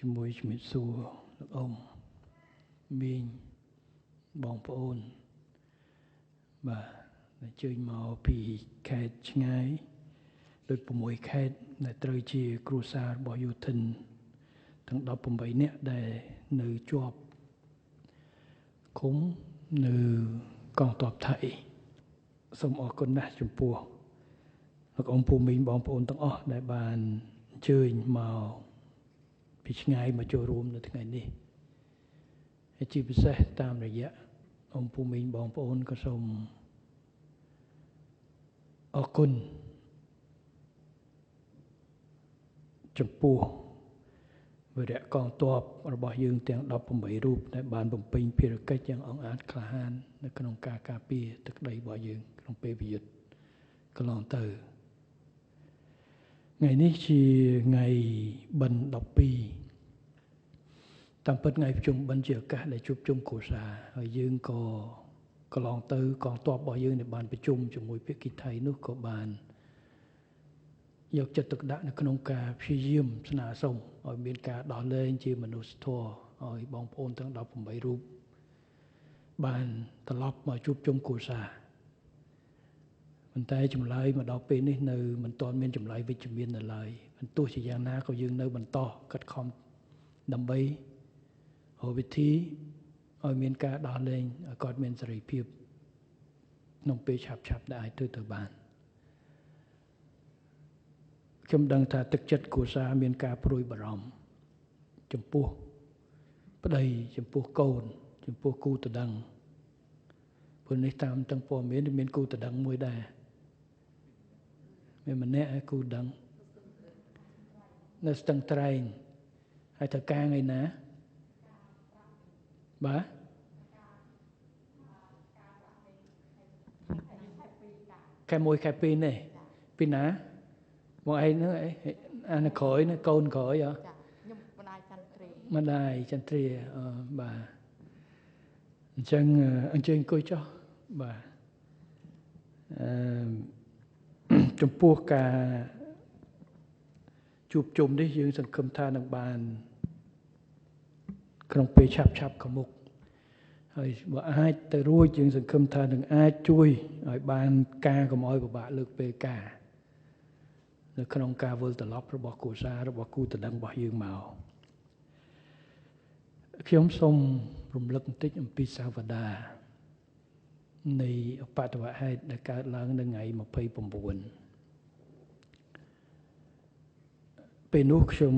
ជាមួយជំរាបសួរលោកអ៊ំមីងបងប្អូនបាទអញ្ជើញមកពីខេត្តឆ្ងាយដូច6ខេត្តដែលត្រូវជាគ្រួសាររបស់យោធិនទាំង18នាក់ដែលនៅជាប់ឃុំនៅកងទ័ពថៃសូមអរគុណណាស់ចំពោះលោកអ៊ំពូមីងបងប្អូនទាំងអស់ដែលបានអញ្ជើញមកពីឆ្ងាយមកចូលរួមនៅថ្ងៃនេះហើយជាពិសេសតាមរយៈអ៊ំពូមីងបងប្អូនក៏សូមអរគុណចំពោះវីរៈកងទ័ពរបស់យើងទាំង18រូបដែលបានបំពេញភារកិច្ចយ៉ាងអង្អាចក្លាហាននៅក្នុងការការពារទឹកដីរបស់យើងក្នុងពេលវិយុទ្ធកន្លងទៅថ្ងៃនេះជាថ្ងៃបិណ្ឌ12តាមពិតថ្ងៃប្រជុំបិណ្ឌជាឱកាសដែលជួបជុំគ្រួសារហើយយើងក៏កន្លងទៅកងទ័ពរបស់យើងដែលបានប្រជុំជាមួយភាគីថៃនោះក៏បានយកចិត្តទុកដាក់នៅក្នុងការព្យាយាមស្នើសុំឲ្យមានការដោះលែងជាមនុស្សធម៌ឲ្យបងប្អូនទាំង18រូបបានត្រឡប់មកជួបជុំគ្រួសារប៉ុន្តែចម្លើយមកដល់ពេលនេះនៅមិនទាន់មានចម្លើយវិជ្ជមាននៅឡើយទោះជាយ៉ាងណាក៏យើងនៅបន្តខិតខំដើម្បីរកវិធីឲ្យមានការដោះលែងឲ្យគាត់មានសេរីភាពក្នុងពេលឆាប់ៗដែលអាចទៅបានខ្ញុំដឹងថាទឹកចិត្តគ្រួសារមានការព្រួយបារម្ភចំពោះប្តីចំពោះកូនចំពោះគូតដឹងព្រោះនេះតាមទាំងព័ត៌មានគូតដឹងមួយដែរមានម្នាក់គូដឹងនៅស្ទឹងត្រែងហើយត្រូវការថ្ងៃណាបាទខែ1ខែ2នេះពីណាមកឯងហ្នឹងអានក្រោយណាកូនក្រោយហ៎ខ្ញុំម្ដាយចន្ទ្រាបាទអញ្ចឹងអញ្ជើញអង្គុយចុះបាទចំពោះការជួបជុំនេះយើងសង្ឃឹមថានឹងបានក្នុងពេលឆាប់ខាងមុខហើយបើអាចទៅរួចយើងសង្ឃឹមថានឹងអាចជួយឲ្យបានការកុំឲ្យពិបាកលើកពេលការនៅក្នុងការវិលត្រឡប់របស់គ្រួសាររបស់គូតដឹងរបស់យើងមកខ្ញុំសូមរំលឹកបន្តិចអំពីសាវតានៃឧបទ្ទវហេតុដែលកើតឡើងនៅថ្ងៃ29ពេលនោះខ្ញុំ